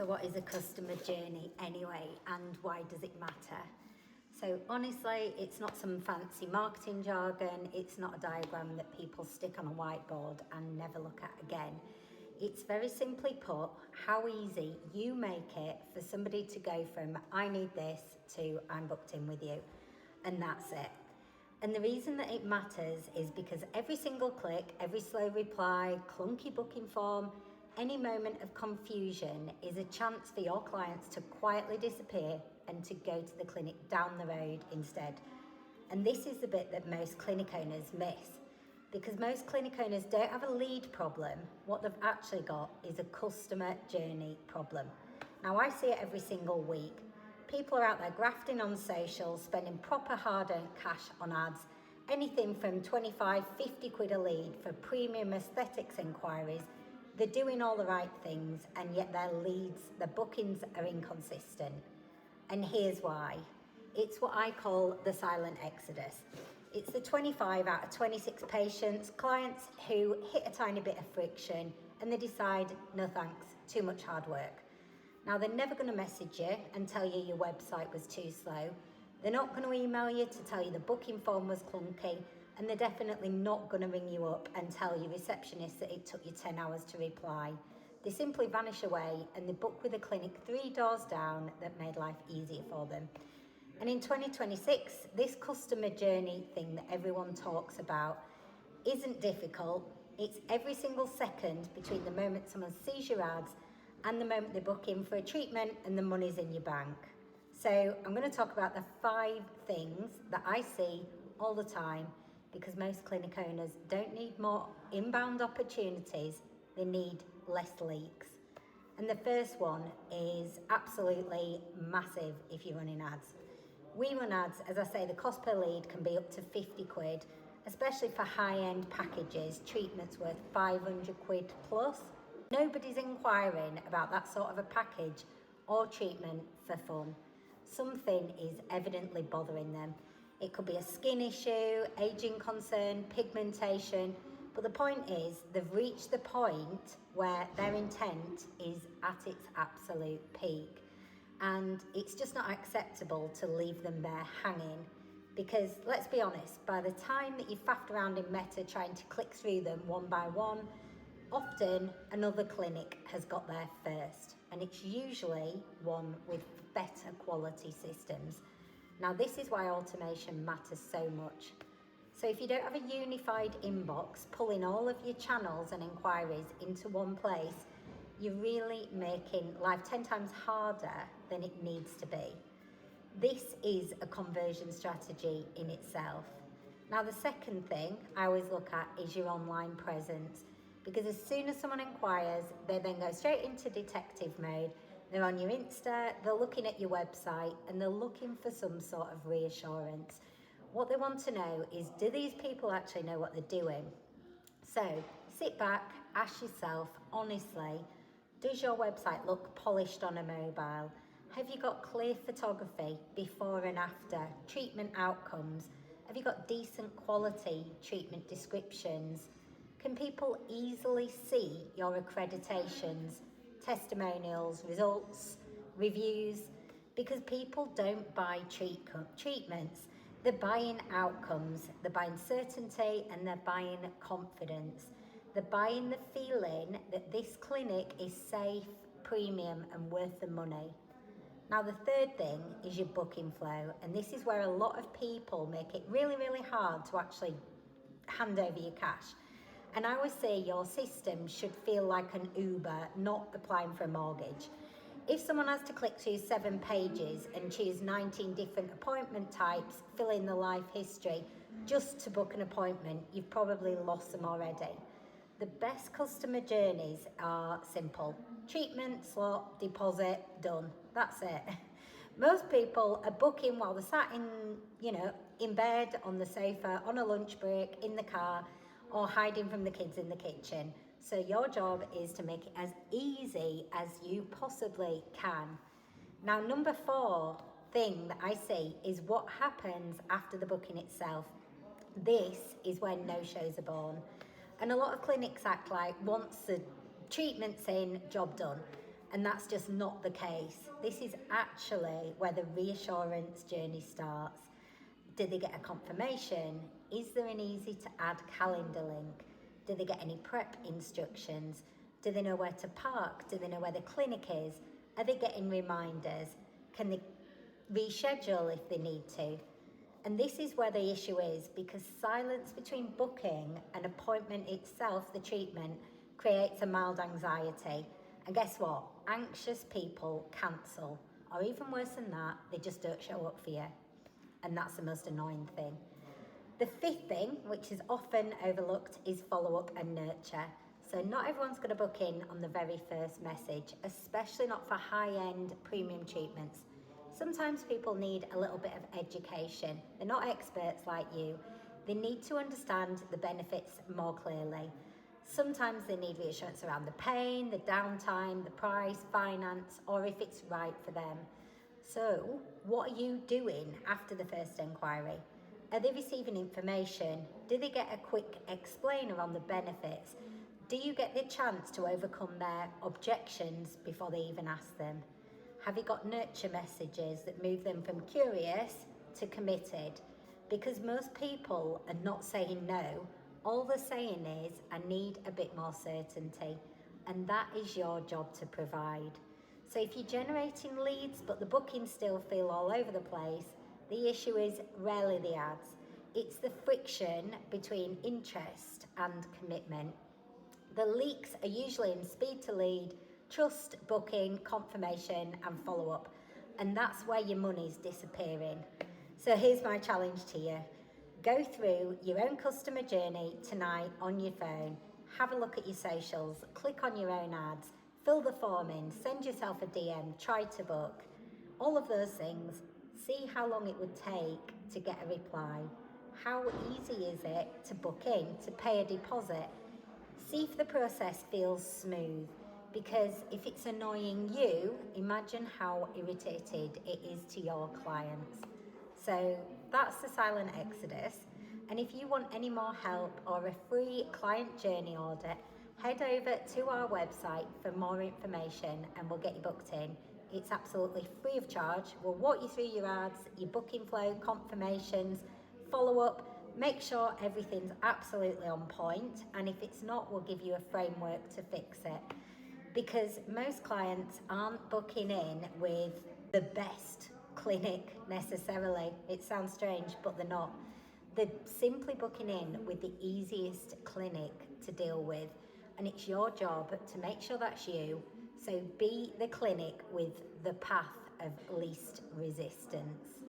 So what is a customer journey anyway, and why does it matter? So honestly, it's not some fancy marketing jargon, it's not a diagram that people stick on a whiteboard and never look at again. It's very simply put, how easy you make it for somebody to go from I need this to I'm booked in with you, and that's it. And the reason that it matters is because every single click, every slow reply, clunky booking form, any moment of confusion is a chance for your clients to quietly disappear and to go to the clinic down the road instead. And this is the bit that most clinic owners miss, because most clinic owners don't have a lead problem. What they've actually got is a customer journey problem. Now, I see it every single week. People are out there grafting on social, spending proper hard-earned cash on ads, anything from 25, 50 quid a lead for premium aesthetics enquiries. They're doing all the right things, and yet their leads, their bookings are inconsistent. And here's why. It's what I call the silent exodus. It's the 25 out of 26 patients, clients who hit a tiny bit of friction and they decide, no thanks, too much hard work. Now, they're never going to message you and tell you your website was too slow. They're not going to email you to tell you the booking form was clunky, and they're definitely not going to ring you up and tell your receptionist that it took you 10 hours to reply. They simply vanish away and they book with a clinic 3 doors down that made life easier for them. And in 2026, this customer journey thing that everyone talks about isn't difficult. It's every single second between the moment someone sees your ads and the moment they book in for a treatment and the money's in your bank. So I'm going to talk about the 5 things that I see all the time, because most clinic owners don't need more inbound opportunities, they need less leaks. And the first one is absolutely massive if you're running ads. We run ads, as I say, the cost per lead can be up to 50 quid, especially for high-end packages, treatments worth 500 quid plus. Nobody's inquiring about that sort of a package or treatment for fun. Something is evidently bothering them. It could be a skin issue, aging concern, pigmentation, but the point is they've reached the point where their intent is at its absolute peak. And it's just not acceptable to leave them there hanging, because let's be honest, by the time that you've faffed around in Meta trying to click through them one by one, often another clinic has got there first, and it's usually one with better quality systems. Now, this is why automation matters so much. So if you don't have a unified inbox pulling all of your channels and inquiries into one place, you're really making life 10 times harder than it needs to be. This is a conversion strategy in itself. Now, the second thing I always look at is your online presence, because as soon as someone inquires, they then go straight into detective mode. They're on your Insta, they're looking at your website, and they're looking for some sort of reassurance. What they want to know is, do these people actually know what they're doing? So sit back, ask yourself honestly, does your website look polished on a mobile? Have you got clear photography before and after, treatment outcomes? Have you got decent quality treatment descriptions? Can people easily see your accreditations, testimonials, results, reviews? Because people don't buy treatments, they're buying outcomes, they're buying certainty, and they're buying confidence. They're buying the feeling that this clinic is safe, premium, and worth the money. Now, the third thing is your booking flow, and this is where a lot of people make it really, really hard to actually hand over your cash. And I always say your system should feel like an Uber, not applying for a mortgage. If someone has to click through 7 pages and choose 19 different appointment types, fill in the life history, just to book an appointment, you've probably lost them already. The best customer journeys are simple. Treatment, slot, deposit, done. That's it. Most people are booking while they're sat in bed, on the sofa, on a lunch break, in the car, or hiding from the kids in the kitchen. So your job is to make it as easy as you possibly can. Now, number 4 thing that I see is what happens after the booking itself. This is when no-shows are born. And a lot of clinics act like once the treatment's in, job done. And that's just not the case. This is actually where the reassurance journey starts. Did they get a confirmation? Is there an easy to add calendar link? Do they get any prep instructions? Do they know where to park? Do they know where the clinic is? Are they getting reminders? Can they reschedule if they need to? And this is where the issue is, because silence between booking and appointment itself, the treatment, creates a mild anxiety. And guess what? Anxious people cancel, or even worse than that, they just don't show up for you. And that's the most annoying thing. The fifth thing, which is often overlooked, is follow-up and nurture. So not everyone's going to book in on the very first message, especially not for high-end premium treatments. Sometimes people need a little bit of education. They're not experts like you. They need to understand the benefits more clearly. Sometimes they need reassurance around the pain, the downtime, the price, finance, or if it's right for them. So, what are you doing after the first enquiry? Are they receiving information? Do they get a quick explainer on the benefits? Do you get the chance to overcome their objections before they even ask them? Have you got nurture messages that move them from curious to committed? Because most people are not saying no. All they're saying is, I need a bit more certainty. And that is your job to provide. So if you're generating leads, but the bookings still feel all over the place, the issue is rarely the ads. It's the friction between interest and commitment. The leaks are usually in speed to lead, trust, booking, confirmation, and follow-up. And that's where your money's disappearing. So here's my challenge to you. Go through your own customer journey tonight on your phone. Have a look at your socials, click on your own ads, fill the form in, send yourself a DM, try to book. All of those things. See how long it would take to get a reply. How easy is it to book in, to pay a deposit? See if the process feels smooth, because if it's annoying you, imagine how irritated it is to your clients. So that's the silent exodus. And if you want any more help or a free client journey audit, head over to our website for more information and we'll get you booked in. It's absolutely free of charge. We'll walk you through your ads, your booking flow, confirmations, follow up, make sure everything's absolutely on point, and if it's not, we'll give you a framework to fix it. Because most clients aren't booking in with the best clinic necessarily. It sounds strange, but they're not. They're simply booking in with the easiest clinic to deal with, and it's your job to make sure that's you. So be the clinic with the path of least resistance.